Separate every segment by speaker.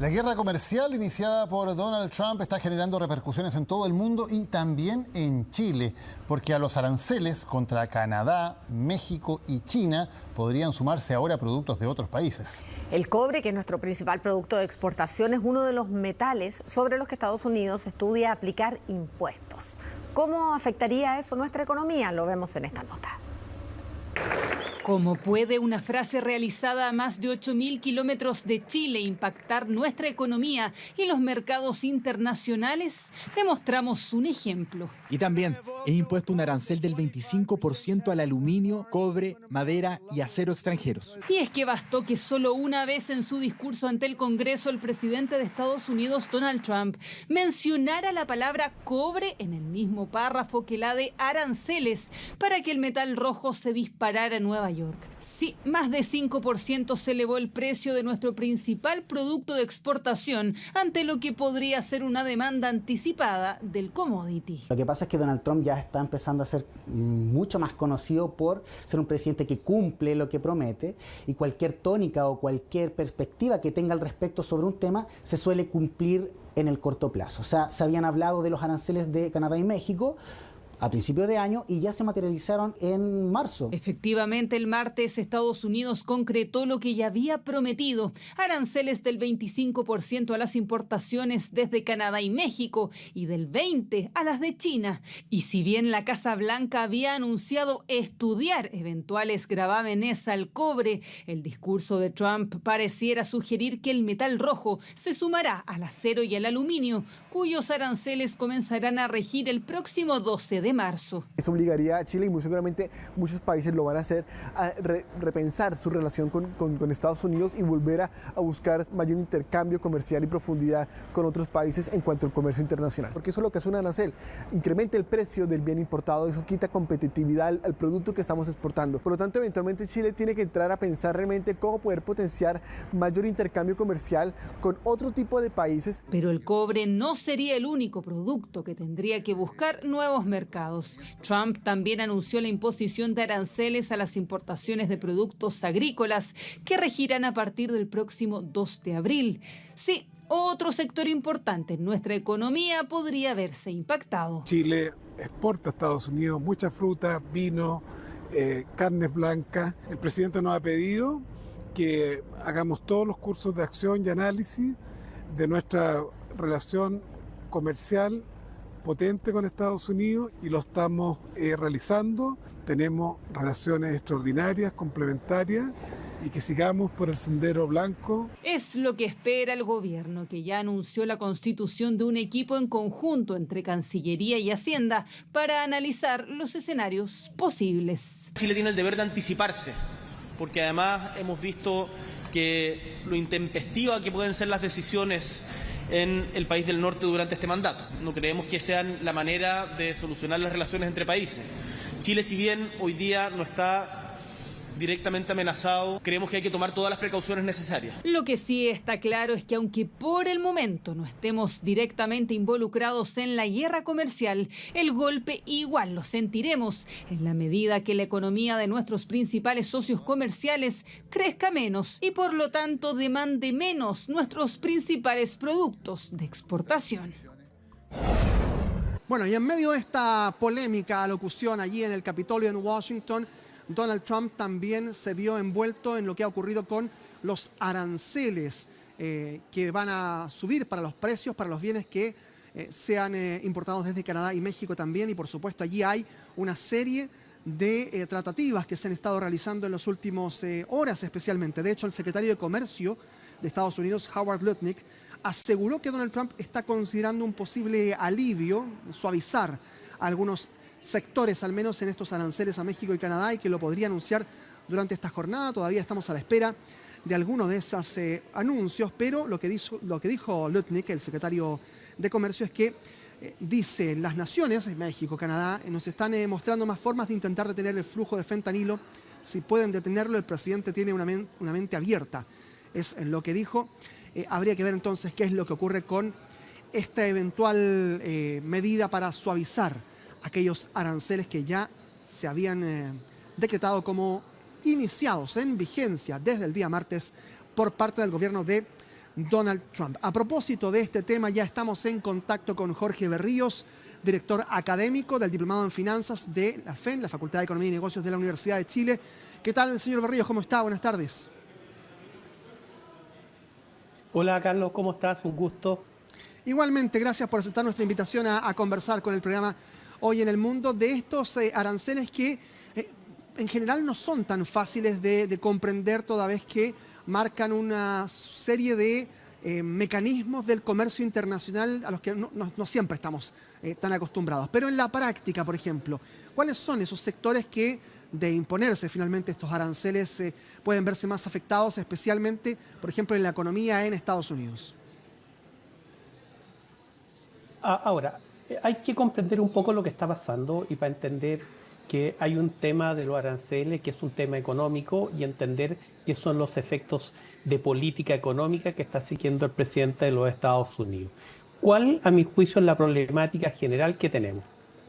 Speaker 1: La guerra comercial iniciada por Donald Trump está generando repercusiones en todo el mundo y también en Chile, porque a los aranceles contra Canadá, México y China podrían sumarse ahora productos de otros países.
Speaker 2: El cobre, que es nuestro principal producto de exportación, es uno de los metales sobre los que Estados Unidos estudia aplicar impuestos. ¿Cómo afectaría eso nuestra economía? Lo vemos en esta nota.
Speaker 3: ¿Cómo puede una frase realizada a más de 8.000 kilómetros de Chile impactar nuestra economía y los mercados internacionales? Le mostramos un ejemplo.
Speaker 4: Y también he impuesto un arancel del 25% al aluminio, cobre, madera y acero extranjeros.
Speaker 3: Y es que bastó que solo una vez en su discurso ante el Congreso el presidente de Estados Unidos, Donald Trump, mencionara la palabra cobre en el mismo párrafo que la de aranceles para que el metal rojo se disparara en Nueva York. Sí, más de 5% se elevó el precio de nuestro principal producto de exportación ante lo que podría ser una demanda anticipada del commodity.
Speaker 5: Lo que pasa es que Donald Trump ya está empezando a ser mucho más conocido por ser un presidente que cumple lo que promete, y cualquier tónica o cualquier perspectiva que tenga al respecto sobre un tema se suele cumplir en el corto plazo. O sea, se habían hablado de los aranceles de Canadá y México a principios de año y ya se materializaron en marzo.
Speaker 3: Efectivamente, el martes Estados Unidos concretó lo que ya había prometido: aranceles del 25% a las importaciones desde Canadá y México y del 20% a las de China. Y si bien la Casa Blanca había anunciado estudiar eventuales gravámenes al cobre, el discurso de Trump pareciera sugerir que el metal rojo se sumará al acero y al aluminio, cuyos aranceles comenzarán a regir el próximo 12 de marzo.
Speaker 6: Eso obligaría a Chile, y muy seguramente muchos países lo van a hacer, a repensar su relación con Estados Unidos y volver a buscar mayor intercambio comercial y profundidad con otros países en cuanto al comercio internacional. Porque eso es lo que hace un arancel: incrementa el precio del bien importado, eso quita competitividad al producto que estamos exportando. Por lo tanto, eventualmente Chile tiene que entrar a pensar realmente cómo poder potenciar mayor intercambio comercial con otro tipo de países.
Speaker 3: Pero el cobre no sería el único producto que tendría que buscar nuevos mercados. Trump también anunció la imposición de aranceles a las importaciones de productos agrícolas que regirán a partir del próximo 2 de abril. Sí, otro sector importante en nuestra economía podría verse impactado.
Speaker 7: Chile exporta a Estados Unidos mucha fruta, vino, carnes blancas. El presidente nos ha pedido que hagamos todos los cursos de acción y análisis de nuestra relación comercial potente con Estados Unidos, y lo estamos realizando. Tenemos relaciones extraordinarias, complementarias, y que sigamos por el sendero blanco.
Speaker 3: Es lo que espera el gobierno, que ya anunció la constitución de un equipo en conjunto entre Cancillería y Hacienda para analizar los escenarios posibles.
Speaker 8: Chile tiene el deber de anticiparse, porque además hemos visto que lo intempestiva que pueden ser las decisiones en el país del norte durante este mandato. No creemos que sean la manera de solucionar las relaciones entre países. Chile, si bien hoy día no está directamente amenazado, creemos que hay que tomar todas las precauciones necesarias.
Speaker 3: Lo que sí está claro es que aunque por el momento no estemos directamente involucrados en la guerra comercial, el golpe igual lo sentiremos en la medida que la economía de nuestros principales socios comerciales crezca menos y por lo tanto demande menos nuestros principales productos de exportación.
Speaker 9: Bueno, y en medio de esta polémica alocución allí en el Capitolio en Washington, Donald Trump también se vio envuelto en lo que ha ocurrido con los aranceles que van a subir para los precios, para los bienes que sean importados desde Canadá y México también. Y por supuesto allí hay una serie de tratativas que se han estado realizando en las últimas horas especialmente. De hecho, el secretario de Comercio de Estados Unidos, Howard Lutnick, aseguró que Donald Trump está considerando un posible alivio, suavizar algunos sectores, al menos en estos aranceles a México y Canadá, y que lo podría anunciar durante esta jornada. Todavía estamos a la espera de alguno de esos anuncios, pero lo que dijo Lutnick, el secretario de Comercio, es que dice: las naciones, México, Canadá, nos están mostrando más formas de intentar detener el flujo de fentanilo. Si pueden detenerlo, el presidente tiene una mente abierta. Es lo que dijo. Habría que ver entonces qué es lo que ocurre con esta eventual medida para suavizar aquellos aranceles que ya se habían decretado como iniciados en vigencia desde el día martes por parte del gobierno de Donald Trump. A propósito de este tema, ya estamos en contacto con Jorge Berríos, director académico del Diplomado en Finanzas de la FEN, la Facultad de Economía y Negocios de la Universidad de Chile. ¿Qué tal, señor Berríos? ¿Cómo está? Buenas tardes.
Speaker 10: Hola, Carlos, ¿cómo estás? Un gusto.
Speaker 9: Igualmente, gracias por aceptar nuestra invitación a conversar con el programa Hoy en el Mundo de estos aranceles que en general no son tan fáciles de comprender, toda vez que marcan una serie de mecanismos del comercio internacional a los que no siempre estamos tan acostumbrados. Pero en la práctica, por ejemplo, ¿cuáles son esos sectores que, de imponerse finalmente estos aranceles, pueden verse más afectados, especialmente, por ejemplo, en la economía en Estados Unidos?
Speaker 10: Ahora, hay que comprender un poco lo que está pasando y para entender que hay un tema de los aranceles que es un tema económico y entender qué son los efectos de política económica que está siguiendo el presidente de los Estados Unidos. ¿Cuál, a mi juicio, es la problemática general que tenemos?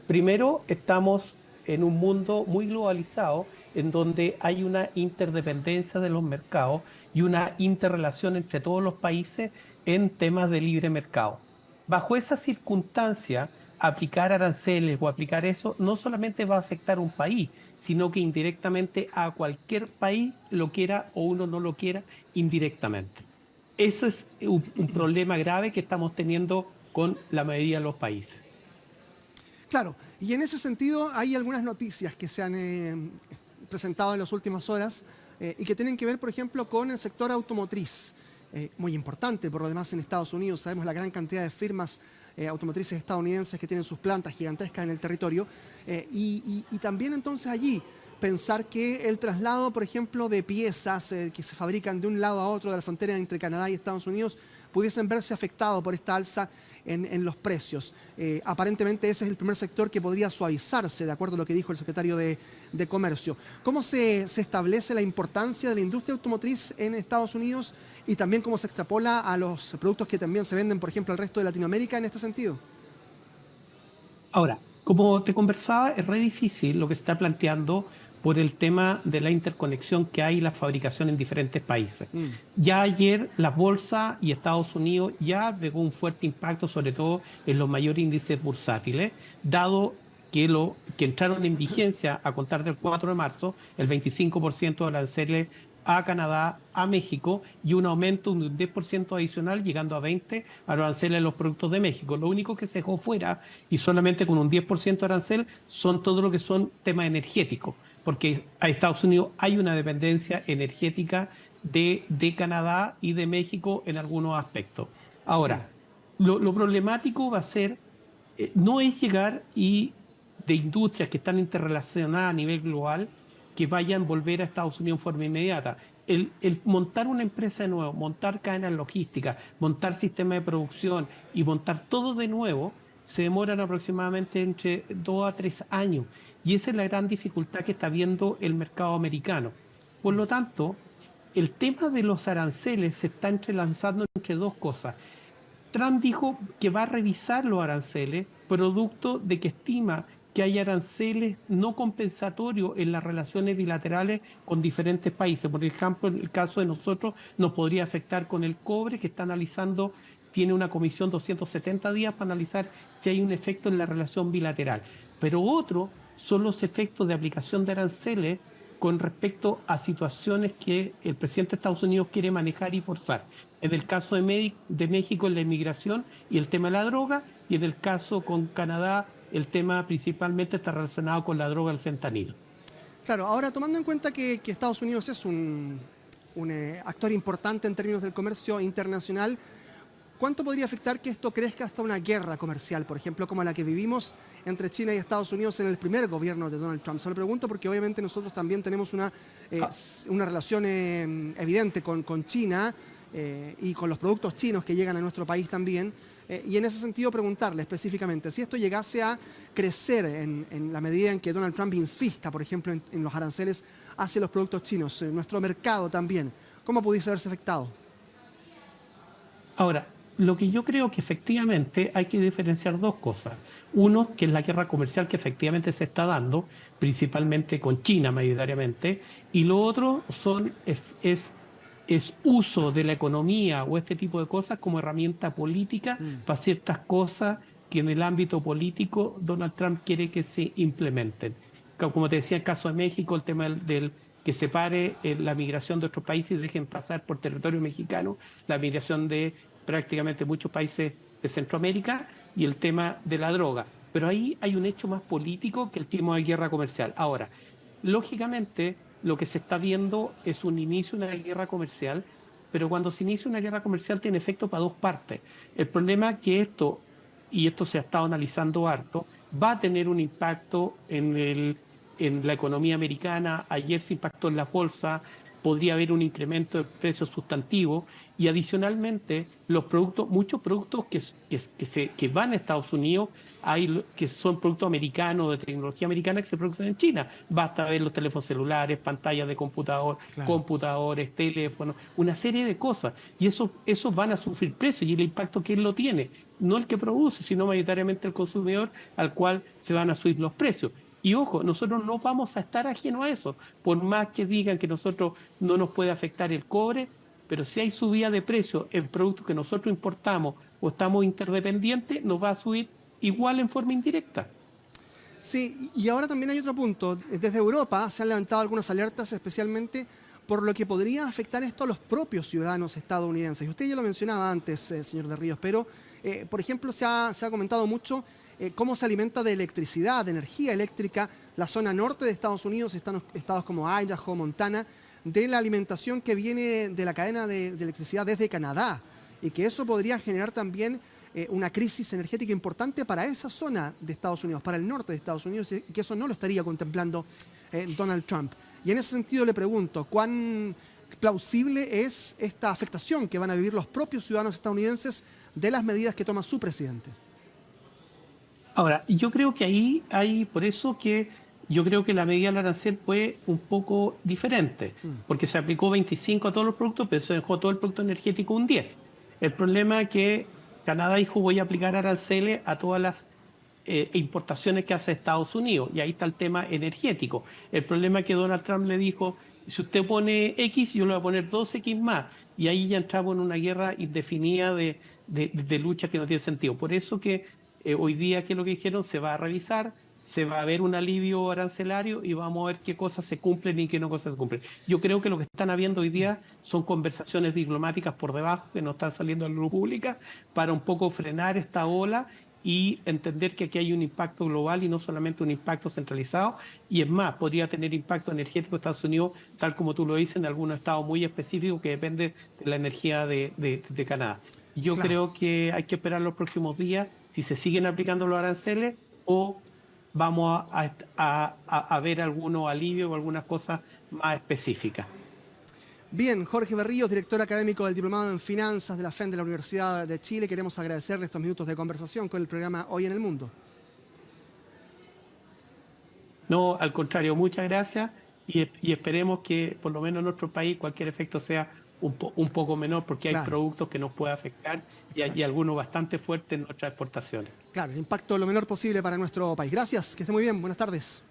Speaker 10: Primero, estamos en un mundo muy globalizado en donde hay una interdependencia de los mercados y una interrelación entre todos los países en temas de libre mercado. Bajo esa circunstancia, aplicar aranceles o aplicar eso no solamente va a afectar a un país, sino que indirectamente a cualquier país, lo quiera o uno no lo quiera, indirectamente. Eso es un problema grave que estamos teniendo con la mayoría de los países.
Speaker 9: Claro, y en ese sentido hay algunas noticias que se han presentado en las últimas horas y que tienen que ver, por ejemplo, con el sector automotriz, muy importante por lo demás en Estados Unidos. Sabemos la gran cantidad de firmas automotrices estadounidenses que tienen sus plantas gigantescas en el territorio y también entonces allí pensar que el traslado, por ejemplo, de piezas que se fabrican de un lado a otro de la frontera entre Canadá y Estados Unidos pudiesen verse afectados por esta alza en los precios. Aparentemente ese es el primer sector que podría suavizarse, de acuerdo a lo que dijo el secretario de Comercio. ¿Cómo se establece la importancia de la industria automotriz en Estados Unidos y también cómo se extrapola a los productos que también se venden, por ejemplo, al resto de Latinoamérica en este sentido?
Speaker 10: Ahora, como te conversaba, es re difícil lo que se está planteando por el tema de la interconexión que hay y la fabricación en diferentes países. Ya ayer las bolsas y Estados Unidos ya pegó un fuerte impacto, sobre todo en los mayores índices bursátiles, dado que entraron en vigencia a contar del 4 de marzo el 25% de aranceles a Canadá, a México, y un aumento de un 10% adicional, llegando a 20% a los aranceles de los productos de México. Lo único que se dejó fuera, y solamente con un 10% de arancel, son todo lo que son temas energéticos, porque a Estados Unidos hay una dependencia energética de Canadá y de México en algunos aspectos. Ahora, sí, lo problemático va a ser, no es llegar y de industrias que están interrelacionadas a nivel global, que vayan a volver a Estados Unidos en forma inmediata. El montar una empresa de nuevo, montar cadenas logísticas, montar sistemas de producción y montar todo de nuevo, se demoran aproximadamente entre 2 a 3 años. Y esa es la gran dificultad que está viendo el mercado americano. Por lo tanto, el tema de los aranceles se está entrelazando entre dos cosas. Trump dijo que va a revisar los aranceles, producto de que estima que hay aranceles no compensatorios en las relaciones bilaterales con diferentes países. Por ejemplo, en el caso de nosotros nos podría afectar con el cobre, que está analizando, tiene una comisión 270 días para analizar si hay un efecto en la relación bilateral. Pero otro son los efectos de aplicación de aranceles con respecto a situaciones que el presidente de Estados Unidos quiere manejar y forzar. En el caso de México, en la inmigración y el tema de la droga, y en el caso con Canadá, el tema principalmente está relacionado con la droga, el fentanilo.
Speaker 9: Claro, ahora tomando en cuenta que Estados Unidos es un actor importante en términos del comercio internacional, ¿cuánto podría afectar que esto crezca hasta una guerra comercial, por ejemplo, como la que vivimos entre China y Estados Unidos en el primer gobierno de Donald Trump? Se lo pregunto porque obviamente nosotros también tenemos una relación evidente con China y con los productos chinos que llegan a nuestro país también. Y en ese sentido preguntarle específicamente, si esto llegase a crecer en la medida en que Donald Trump insista, por ejemplo, en los aranceles hacia los productos chinos, nuestro mercado también, ¿cómo pudiese verse afectado?
Speaker 10: Ahora, lo que yo creo que efectivamente hay que diferenciar dos cosas. Uno, que es la guerra comercial que efectivamente se está dando, principalmente con China mayoritariamente, y lo otro es es uso de la economía o este tipo de cosas como herramienta política para ciertas cosas que en el ámbito político Donald Trump quiere que se implementen. Como te decía, el caso de México, el tema del que separe la migración de otros países y dejen pasar por territorio mexicano la migración de prácticamente muchos países de Centroamérica, y el tema de la droga. Pero ahí hay un hecho más político que el tema de guerra comercial. Ahora, lógicamente, lo que se está viendo es un inicio de una guerra comercial, pero cuando se inicia una guerra comercial tiene efecto para dos partes. El problema es que esto, y esto se ha estado analizando harto, va a tener un impacto en la economía americana. Ayer se impactó en la bolsa, podría haber un incremento de precios sustantivos, y adicionalmente los productos, muchos productos que van a Estados Unidos, hay que son productos americanos, de tecnología americana, que se producen en China. Basta ver los teléfonos celulares, pantallas de computador, computadores, teléfonos, una serie de cosas, y esos van a sufrir precios, y el impacto que él lo tiene, no el que produce, sino mayoritariamente el consumidor, al cual se van a subir los precios. Y ojo, nosotros no vamos a estar ajenos a eso, por más que digan que nosotros no nos puede afectar el cobre, pero si hay subida de precio en productos que nosotros importamos o estamos interdependientes, nos va a subir igual en forma indirecta.
Speaker 9: Sí, y ahora también hay otro punto. Desde Europa se han levantado algunas alertas, especialmente por lo que podría afectar esto a los propios ciudadanos estadounidenses. Y usted ya lo mencionaba antes, señor de Ríos, pero, por ejemplo, se ha comentado mucho cómo se alimenta de electricidad, de energía eléctrica, la zona norte de Estados Unidos, estados como Idaho, Montana, de la alimentación que viene de la cadena de electricidad desde Canadá, y que eso podría generar también una crisis energética importante para esa zona de Estados Unidos, para el norte de Estados Unidos, y que eso no lo estaría contemplando Donald Trump. Y en ese sentido le pregunto, ¿cuán plausible es esta afectación que van a vivir los propios ciudadanos estadounidenses de las medidas que toma su presidente?
Speaker 10: Ahora, yo creo que ahí hay, por eso que yo creo que la medida del arancel fue un poco diferente, porque se aplicó 25 a todos los productos, pero se dejó todo el producto energético un 10. El problema es que Canadá dijo: voy a aplicar aranceles a todas las importaciones que hace Estados Unidos, y ahí está el tema energético. El problema es que Donald Trump le dijo: si usted pone X, yo le voy a poner 2X más, y ahí ya entramos en una guerra indefinida de lucha que no tiene sentido. Por eso que hoy día, que es lo que dijeron, se va a revisar, se va a ver un alivio arancelario y vamos a ver qué cosas se cumplen y qué no cosas se cumplen. Yo creo que lo que están habiendo hoy día son conversaciones diplomáticas por debajo que no están saliendo a la luz pública para un poco frenar esta ola y entender que aquí hay un impacto global y no solamente un impacto centralizado. Y es más, podría tener impacto energético en Estados Unidos, tal como tú lo dices, en algunos estados muy específicos que dependen de la energía de Canadá. Yo creo que hay que esperar los próximos días si se siguen aplicando los aranceles o vamos a ver algunos alivios o algunas cosas más específicas.
Speaker 9: Bien, Jorge Berríos, director académico del Diplomado en Finanzas de la FEN de la Universidad de Chile, queremos agradecerle estos minutos de conversación con el programa Hoy en el Mundo.
Speaker 10: No, al contrario, muchas gracias, y esperemos que por lo menos en nuestro país cualquier efecto sea un poco menor, porque hay productos que nos pueden afectar y algunos bastante fuertes en nuestras exportaciones.
Speaker 9: Claro, el impacto lo menor posible para nuestro país. Gracias, que esté muy bien, buenas tardes.